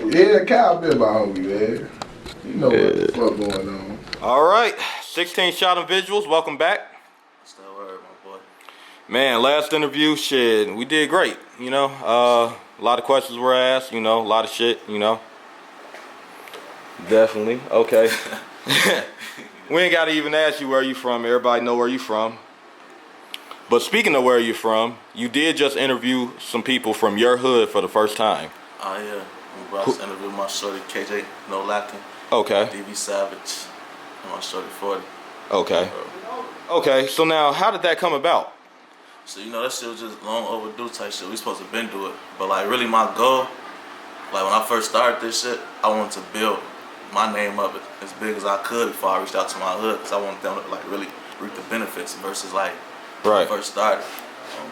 Yeah, Kyle been my homie, man. You know what the fuck going on. All right, 16ShotEm Visualz, welcome back. What's that word, my boy? Man, last interview, shit, we did great, you know. A lot of questions were asked, you know, a lot of shit, you know. Definitely, okay. We ain't gotta even ask you where you from, everybody know where you from. But speaking of where you from, you did just interview some people from your hood for the first time. Oh yeah, I'm about to interview my shorty KJ No Lacking. Okay. DB Savage, and my shorty 40. Okay. Okay, so now how did that come about? So you know that shit was just long overdue type shit. We supposed to been do it, but like really my goal, like when I first started this shit, I wanted to build my name up as big as I could before I reached out to my hood, because I wanted them to like really reap the benefits versus like when I first started.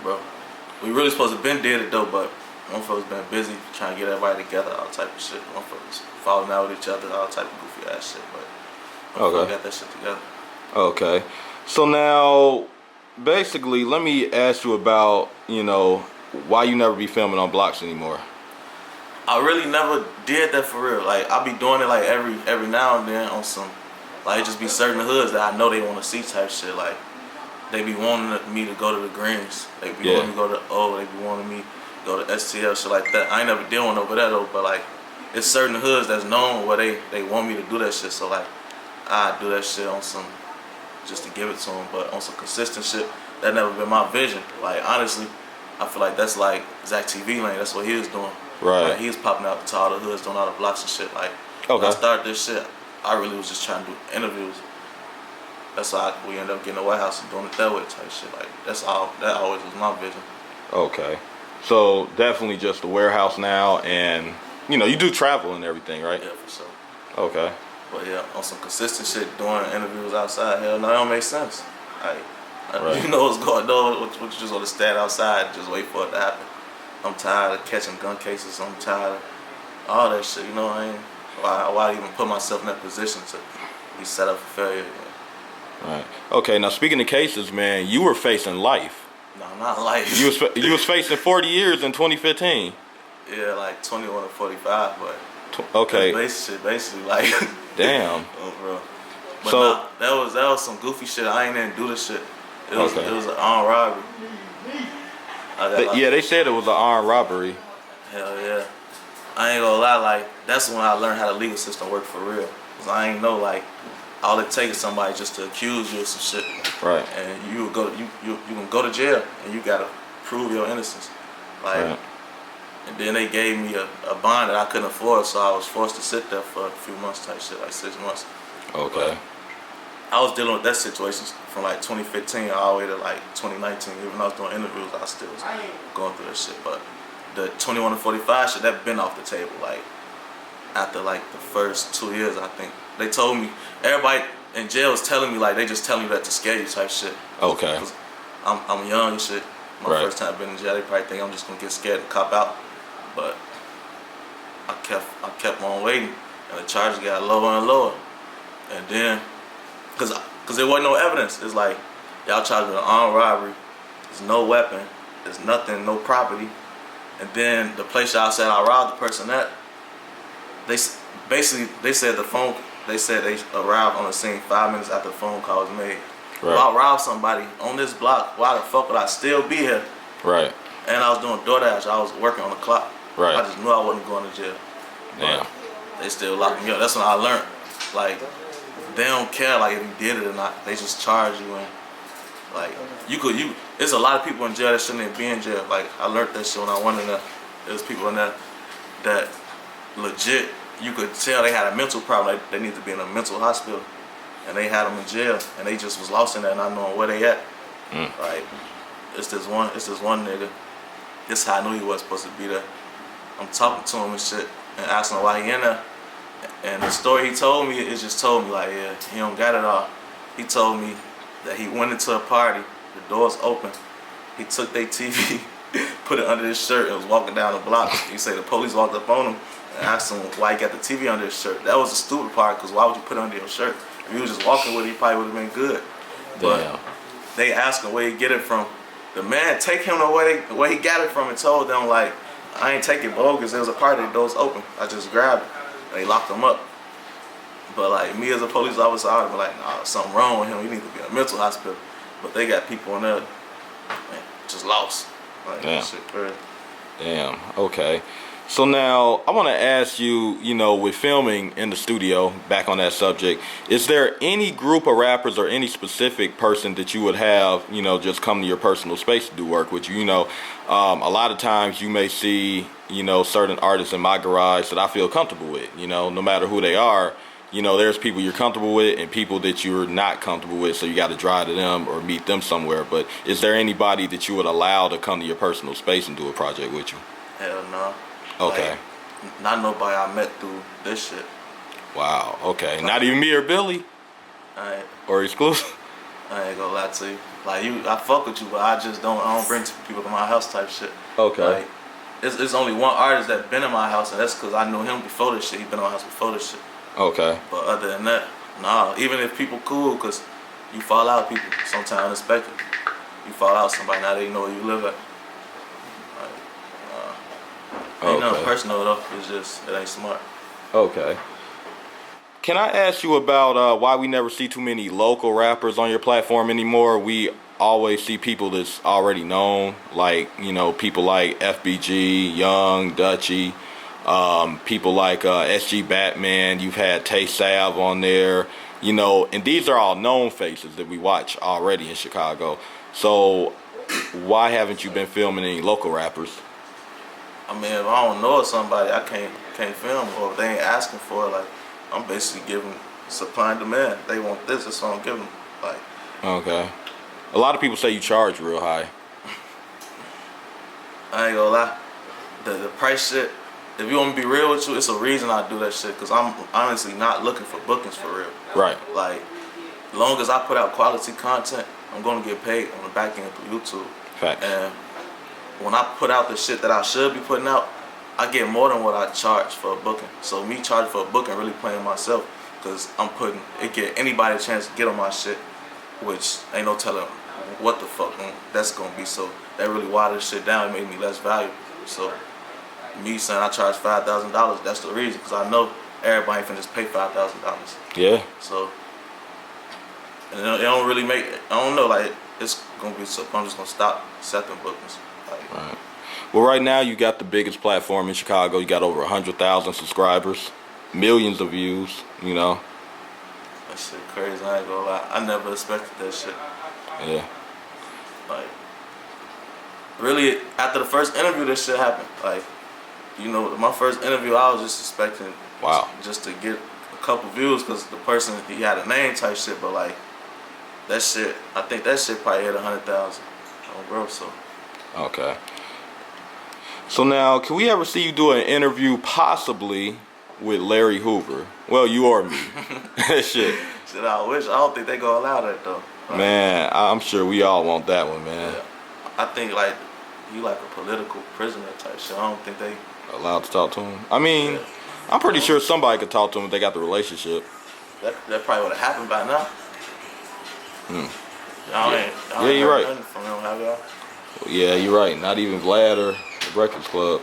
Bro, we really supposed to been did it though, but one folks been busy trying to get everybody together, all type of shit. One folks falling out with each other, all type of goofy ass shit. But we got that shit together. Okay. So now, basically, let me ask you about, you know, why you never be filming on blocks anymore. I really never did that for real. Like I be doing it like every now and then on some, like it just be certain hoods that I know they want to see type shit. Like they be wanting me to go to the Greens. They be wanting me to go to the O. They be wanting me to go to STL, shit like that. I ain't never did one over there though, but like it's certain hoods that's known where they want me to do that shit. So like I do that shit on some, just to give it to them, but on some consistent shit, that never been my vision. Like honestly, I feel like that's like Zach TV Lane. That's what he was doing. Right. Like, he was popping out to all the hoods, doing all the blocks and shit. Like when I started this shit, I really was just trying to do interviews. That's why we ended up getting a warehouse and doing it that way type shit. Like that's all. That always was my vision. Okay. So definitely just the warehouse now, and you know you do travel and everything, right? Yeah, for sure. Okay. But yeah, on some consistent shit, doing interviews outside, hell no, that don't make sense. Like, you know what's going on, what you just want to stand outside and just wait for it to happen. I'm tired of catching gun cases. I'm tired of all that shit, you know what I mean? Why even put myself in that position to be set up for failure? Right. Okay, now speaking of cases, man, you were facing life. No, not life. You was facing 40 years in 2015. Yeah, like 21 to 45, but okay. Basically like damn. Oh, bro. But so nah, that was some goofy shit. I ain't even do this shit. It was an armed robbery. Yeah, they said it was an armed robbery. Hell yeah. I ain't gonna lie, like that's when I learned how the legal system work for real. Cause I ain't know like all it takes is somebody just to accuse you of some shit. Right. And you can go to jail and you gotta prove your innocence. Like and then they gave me a bond that I couldn't afford, so I was forced to sit there for a few months type shit, like 6 months. Okay. But I was dealing with that situation from like 2015 all the way to like 2019. Even though I was doing interviews, I still was going through that shit. But the 21 to 45 shit, that been off the table. Like after like the first 2 years, I think they told me, everybody in jail was telling me like they just telling you that to scare you type shit. Okay. I'm young and shit. My first time being in jail, they probably think I'm just gonna get scared and cop out. But I kept on waiting, and the charges got lower and lower. And then, cause there wasn't no evidence. It's like y'all charged me with an armed robbery. There's no weapon. There's nothing, no property. And then the place y'all said I robbed the person at, they said the phone. They said they arrived on the scene 5 minutes after the phone call was made. Right. If I robbed somebody on this block, why the fuck would I still be here? Right. And I was doing DoorDash. I was working on the clock. Right. I just knew I wasn't going to jail. Yeah. They still locked me up. That's when I learned. Like, they don't care like if you did it or not. They just charge you and like there's a lot of people in jail that shouldn't even be in jail. Like I learned that shit when I went in there. There's people in there that legit you could tell they had a mental problem. Like they need to be in a mental hospital. And they had them in jail and they just was lost in there not knowing where they at. Like it's this one nigga. This is how I knew he was supposed to be there. I'm talking to him and shit and asking him why he in there. And the story he told me, it just told me like, yeah, he don't got it all. He told me that he went into a party, the doors open, he took their TV, put it under his shirt and was walking down the block. He said the police walked up on him and asked him why he got the TV under his shirt. That was the stupid part, because why would you put it under your shirt? If he was just walking with it, he probably would have been good. But they asked him where he get it from. The man take him the way he got it from and told them like, I ain't take it bogus. There was a party, the doors open. I just grabbed it. They locked him up. But like me as a police officer, I would be like, nah, something wrong with him. He need to be in a mental hospital. But they got people in there, man, just lost. Like, damn. Shit crazy. Damn. Okay. So now I want to ask you, you know, with filming in the studio, back on that subject, is there any group of rappers or any specific person that you would have, you know, just come to your personal space to do work with you? You know, a lot of times you may see, you know, certain artists in my garage that I feel comfortable with, you know, no matter who they are. You know, there's people you're comfortable with and people that you're not comfortable with, so you got to drive to them or meet them somewhere. But is there anybody that you would allow to come to your personal space and do a project with you? Hell no. Okay. Like, not nobody I met through this shit. Wow. Okay. Not even me or Billy? Or Exclusive? I ain't gonna lie to you. Like, I fuck with you, but I don't bring people to my house type shit. Okay. Like, it's only one artist that been in my house, and that's because I knew him before this shit. He been in my house before this shit. Okay. But other than that, nah. Even if people cool, because you fall out with people sometimes unexpected. You fall out with somebody, now they know where you live at. Like, ain't nothing personal though. It's just, it ain't smart. Okay. Can I ask you about why we never see too many local rappers on your platform anymore? We always see people that's already known, like, you know, people like FBG, Young, Dutchy. People like SG Batman, you've had Tay Sav on there, you know, and these are all known faces that we watch already in Chicago. So why haven't you been filming any local rappers? I mean, if I don't know somebody, I can't film, or if they ain't asking for it, like, I'm basically giving supply and demand. They want this, that's what I'm giving them. Like, okay. A lot of people say you charge real high. I ain't gonna lie. The price shit, if you want me to be real with you, it's a reason I do that shit, because I'm honestly not looking for bookings for real. Right. Like, as long as I put out quality content, I'm going to get paid on the back end through YouTube. Facts. And when I put out the shit that I should be putting out, I get more than what I charge for a booking. So me charging for a booking really playing myself, because it get anybody a chance to get on my shit, which ain't no telling what the fuck that's going to be. So that really watered shit down. It made me less valuable. So me saying I charge $5,000, that's the reason, because I know everybody ain't finna just pay $5,000. Yeah. So, and it don't really make, I don't know, like, it's gonna be, so I'm just gonna stop accepting bookings. Like, right. Well, right now you got the biggest platform in Chicago. You got over 100,000 subscribers, millions of views, you know. That shit crazy, I ain't gonna lie. I never expected that shit. Yeah. Like, really, after the first interview, this shit happened. Like, you know, my first interview, I was just expecting just to get a couple views, because the person, he had a name type shit, but like, that shit, I think that shit probably hit 100,000 on bro, so. Okay. So now, can we ever see you do an interview possibly with Larry Hoover? Well, you or me. Shit. Shit, I wish. I don't think they gonna allow that though. Like, man, I'm sure we all want that one, man. Yeah. I think like, he like a political prisoner type shit. I don't think they allowed to talk to him. I mean, yeah. I'm pretty sure somebody could talk to him if they got the relationship. That probably would have happened by now. Y'all yeah, you're right. From him, have y'all? Well, yeah, you're right. Not even Vlad or the Breakfast Club.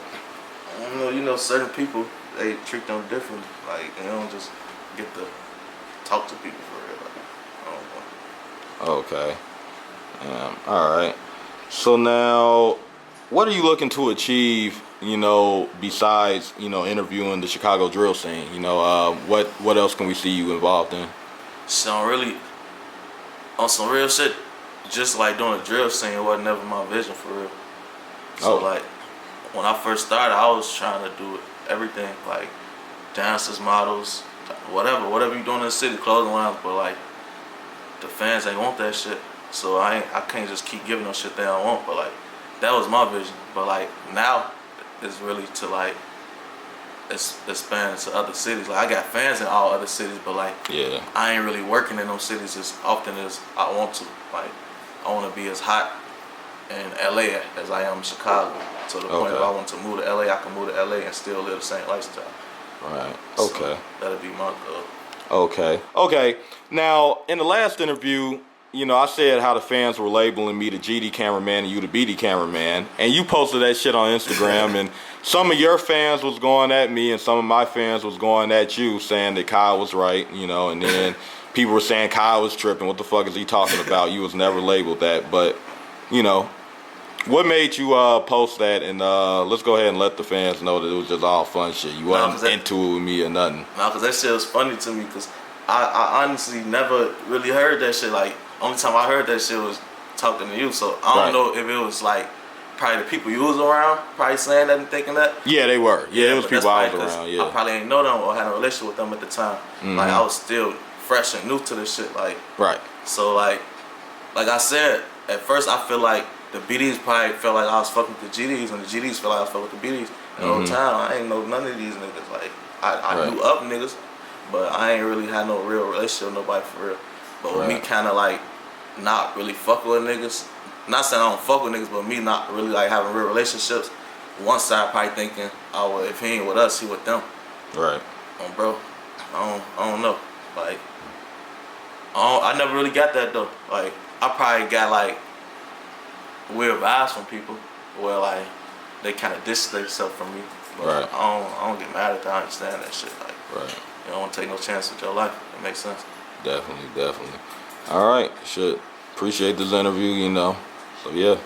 I don't know, you know, certain people, they treat them different. Like, they don't just get to talk to people for real. Like, I don't know. Okay. All right. So now, what are you looking to achieve, you know, besides, you know, interviewing the Chicago drill scene? You know, what else can we see you involved in? So really, on some real shit, just like doing a drill scene, it wasn't never my vision for real. So like, when I first started, I was trying to do everything, like dancers, models, whatever you doing in the city, clothing lines, but like, the fans ain't want that shit. So I can't just keep giving them shit they don't want, but like, that was my vision. But like, now, it's really to like, expand to other cities. Like, I got fans in all other cities, but like, yeah, I ain't really working in those cities as often as I want to. Like, I want to be as hot in LA as I am in Chicago. To the point if I want to move to LA, I can move to LA and still live the same lifestyle. Right. Okay. So that'll be my goal. Okay. Now, in the last interview, you know, I said how the fans were labeling me the GD cameraman and you the BD cameraman, and you posted that shit on Instagram, and some of your fans was going at me and some of my fans was going at you, saying that Kyle was right, you know, and then people were saying Kyle was tripping. What the fuck is he talking about? You was never labeled that. But, you know, what made you post that? And let's go ahead and let the fans know that it was just all fun shit. You wasn't into it with me or nothing. No, because that shit was funny to me because I honestly never really heard that shit. Like, only time I heard that shit was talking to you. So I don't know if it was like probably the people you was around probably saying that and thinking that. Yeah, they were. Yeah, it was people I was around. Yeah, I probably ain't know them or had a relationship with them at the time. Like I was still fresh and new to this shit. Like So like I said, at first I feel like the BDs probably felt like I was fucking with the GDs, and the GDs felt like I was fucking with the BDs. And the whole time I ain't know none of these niggas. Like I knew of niggas, but I ain't really had no real relationship with nobody for real. But with me kind of like not really fucking with niggas. Not saying I don't fuck with niggas, but me not really like having real relationships. One side probably thinking, oh well, if he ain't with us, he with them. Right. Bro, I don't know. Like, I never really got that though. Like, I probably got like weird vibes from people where like they kind of distance themselves from me. But I don't get mad at that. I understand that shit. Like, you don't want to take no chance with your life. It makes sense. Definitely. All right, shit. Appreciate this interview, you know. So yeah.